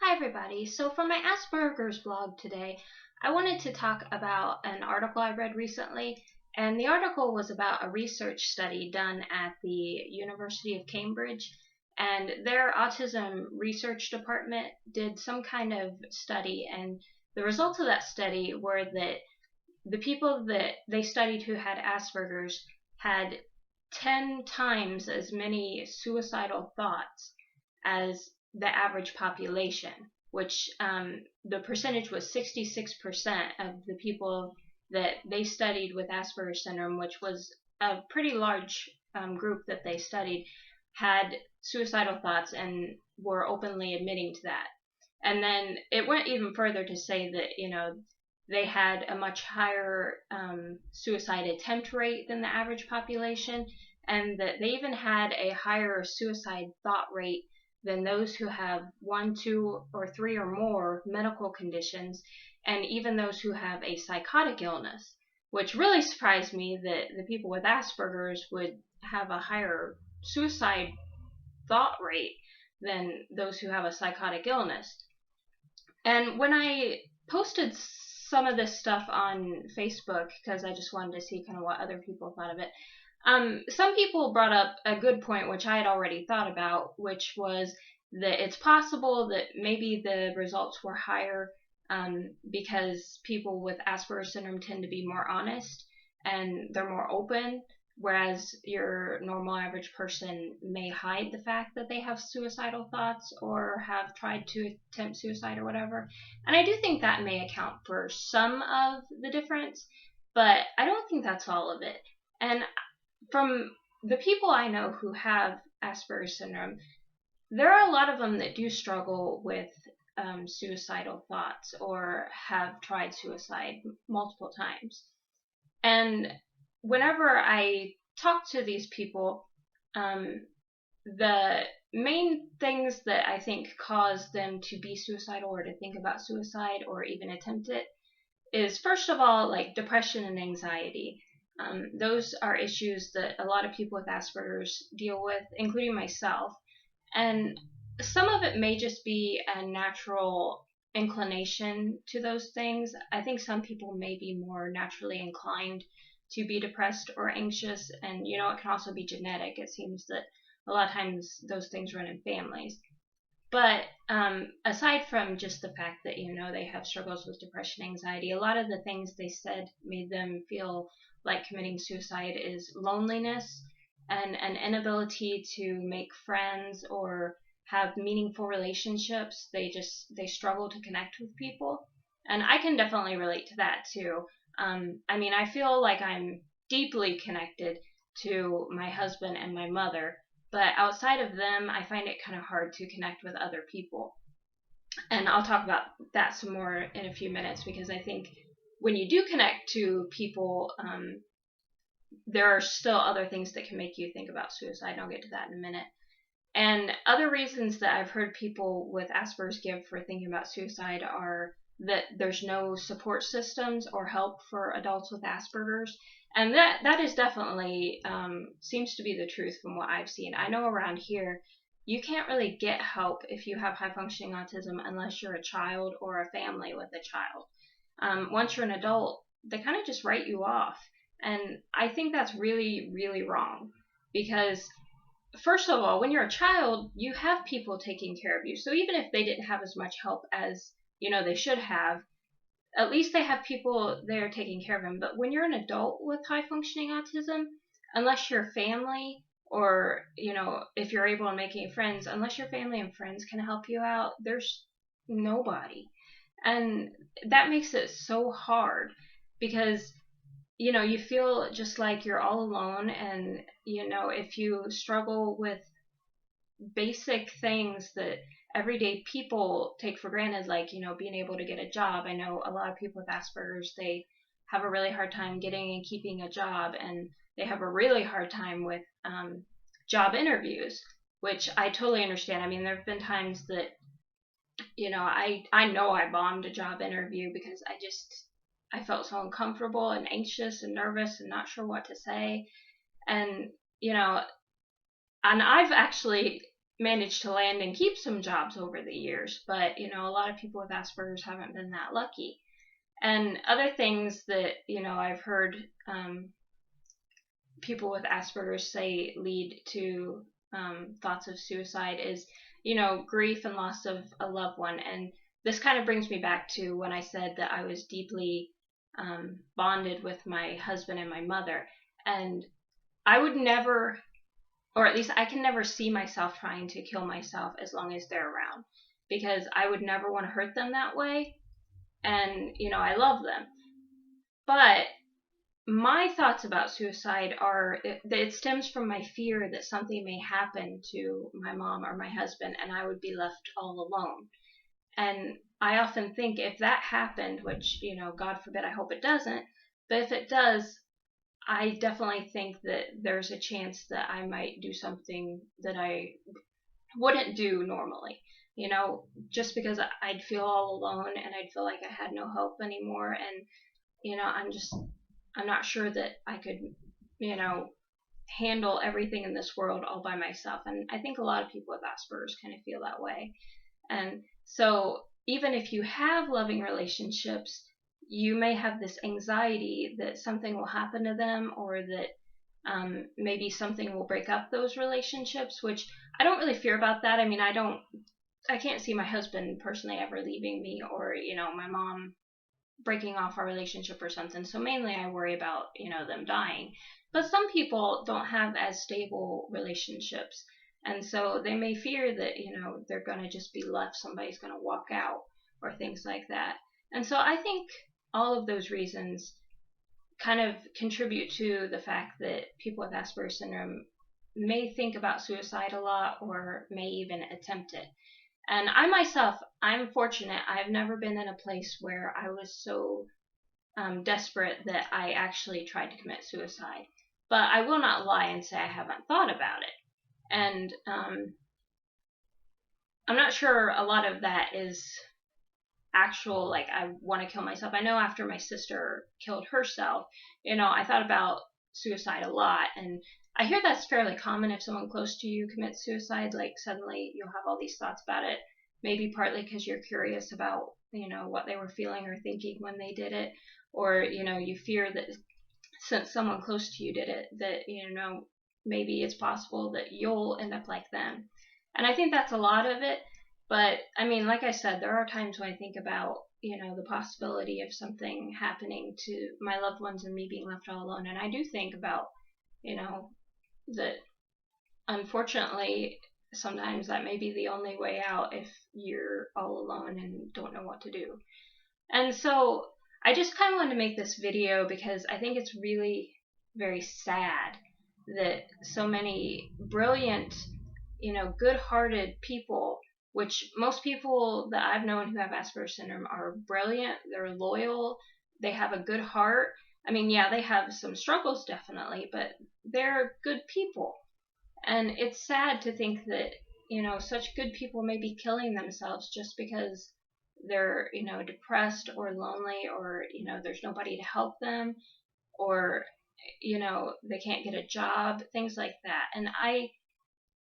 Hi everybody. So for my Asperger's blog today, I wanted to talk about an article I read recently, and the article was about a research study done at the University of Cambridge, and their autism research department did some kind of study, and the results of that study were that the people that they studied who had Asperger's had 10 times as many suicidal thoughts as the average population, which the percentage was 66% of the people that they studied with Asperger's syndrome, which was a pretty large group that they studied, had suicidal thoughts and were openly admitting to that. And then it went even further to say that, they had a much higher suicide attempt rate than the average population, and that they even had a higher suicide thought rate than those who have one, two, or three or more medical conditions, and even those who have a psychotic illness, which really surprised me that the people with Asperger's would have a higher suicide thought rate than those who have a psychotic illness. And when I posted some of this stuff on Facebook, because I just wanted to see kind of what other people thought of it, some people brought up a good point, which I had already thought about, which was that it's possible that maybe the results were higher because people with Asperger's syndrome tend to be more honest and they're more open, whereas your normal average person may hide the fact that they have suicidal thoughts or have tried to attempt suicide or whatever. And I do think that may account for some of the difference, but I don't think that's all of it. And from the people I know who have Asperger's syndrome, there are a lot of them that do struggle with suicidal thoughts or have tried suicide multiple times. And whenever I talk to these people, the main things that I think cause them to be suicidal or to think about suicide or even attempt it is, first of all, like depression and anxiety. Those are issues that a lot of people with Asperger's deal with, including myself. And some of it may just be a natural inclination to those things. I think some people may be more naturally inclined to be depressed or anxious, and it can also be genetic. It seems that a lot of times those things run in families. But aside from just the fact that they have struggles with depression, anxiety, a lot of the things they said made them feel like committing suicide is loneliness and an inability to make friends or have meaningful relationships. They struggle to connect with people, and I can definitely relate to that too. I feel like I'm deeply connected to my husband and my mother, but outside of them, I find it kind of hard to connect with other people. And I'll talk about that some more in a few minutes, because I think when you do connect to people, there are still other things that can make you think about suicide, and I'll get to that in a minute. And other reasons that I've heard people with Asperger's give for thinking about suicide are that there's no support systems or help for adults with Asperger's. And that is definitely seems to be the truth from what I've seen. I know around here, you can't really get help if you have high functioning autism unless you're a child or a family with a child. Once you're an adult, they kind of just write you off. And I think that's really, really wrong, because first of all, when you're a child, you have people taking care of you. So even if they didn't have as much help as they should have, at least they have people there taking care of them. But when you're an adult with high functioning autism, unless your family or if you're able to make any friends, unless your family and friends can help you out, there's nobody. And that makes it so hard, because you feel just like you're all alone. And if you struggle with basic things that everyday people take for granted, like being able to get a job. I know a lot of people with Asperger's, they have a really hard time getting and keeping a job, and they have a really hard time with job interviews, which I totally understand. There have been times that I know I bombed a job interview because I felt so uncomfortable and anxious and nervous and not sure what to say. And and I've actually managed to land and keep some jobs over the years. But, a lot of people with Asperger's haven't been that lucky. And other things that, I've heard people with Asperger's say lead to thoughts of suicide is, grief and loss of a loved one. And this kind of brings me back to when I said that I was deeply bonded with my husband and my mother. And I would never, or at least I can never see myself trying to kill myself as long as they're around, because I would never want to hurt them that way. And, I love them. But my thoughts about suicide are it stems from my fear that something may happen to my mom or my husband and I would be left all alone. And I often think if that happened, which, God forbid, I hope it doesn't, but if it does, I definitely think that there's a chance that I might do something that I wouldn't do normally. Just because I'd feel all alone and I'd feel like I had no help anymore. And, I'm not sure that I could, handle everything in this world all by myself. And I think a lot of people with Asperger's kind of feel that way. And so even if you have loving relationships, you may have this anxiety that something will happen to them, or that maybe something will break up those relationships, which I don't really fear about that. I mean, I can't see my husband personally ever leaving me, or, my mom breaking off our relationship or something. So mainly I worry about, them dying. But some people don't have as stable relationships. And so they may fear that, they're going to just be left, somebody's going to walk out, or things like that. And so I think all of those reasons kind of contribute to the fact that people with Asperger's syndrome may think about suicide a lot, or may even attempt it. And I myself, I'm fortunate. I've never been in a place where I was so desperate that I actually tried to commit suicide. But I will not lie and say I haven't thought about it. And I'm not sure a lot of that is actual, like, I want to kill myself. I know after my sister killed herself, I thought about suicide a lot. And I hear that's fairly common if someone close to you commits suicide. Like, suddenly you'll have all these thoughts about it, maybe partly because you're curious about, what they were feeling or thinking when they did it, or, you fear that since someone close to you did it, that, maybe it's possible that you'll end up like them. And I think that's a lot of it. But, I mean, like I said, there are times when I think about, the possibility of something happening to my loved ones and me being left all alone. And I do think about, that unfortunately sometimes that may be the only way out if you're all alone and don't know what to do. And so I just kind of wanted to make this video because I think it's really very sad that so many brilliant, good-hearted people, which most people that I've known who have Asperger's syndrome are brilliant, they're loyal, they have a good heart. I mean, yeah, they have some struggles definitely, but they're good people. And it's sad to think that, such good people may be killing themselves just because they're, depressed or lonely, or, there's nobody to help them, or, they can't get a job, things like that. And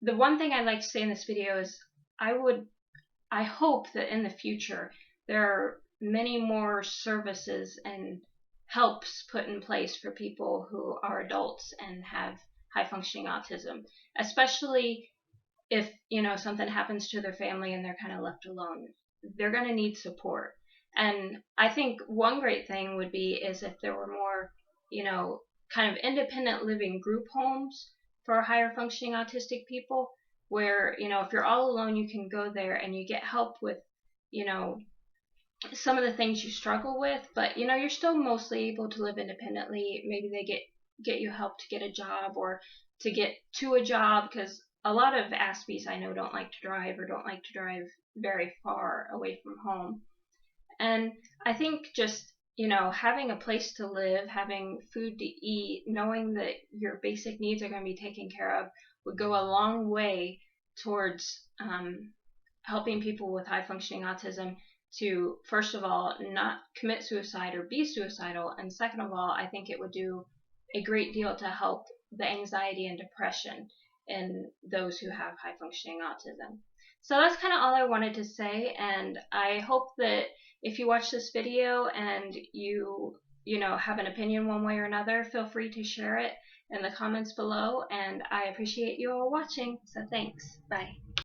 the one thing I'd like to say in this video is I hope that in the future there are many more services and helps put in place for people who are adults and have high functioning autism, especially if, something happens to their family and they're kind of left alone. They're going to need support. And I think one great thing would be is if there were more, kind of independent living group homes for higher functioning autistic people, where, if you're all alone, you can go there and you get help with, some of the things you struggle with, but, you're still mostly able to live independently. Maybe they get you help to get a job or to get to a job, because a lot of Aspies I know don't like to drive, or don't like to drive very far away from home. And I think just, having a place to live, having food to eat, knowing that your basic needs are going to be taken care of would go a long way towards helping people with high functioning autism to, first of all, not commit suicide or be suicidal. And second of all, I think it would do a great deal to help the anxiety and depression. in those who have high functioning autism. So that's kind of all I wanted to say, and I hope that if you watch this video and you have an opinion one way or another, feel free to share it in the comments below, and I appreciate you all watching, so thanks. Bye.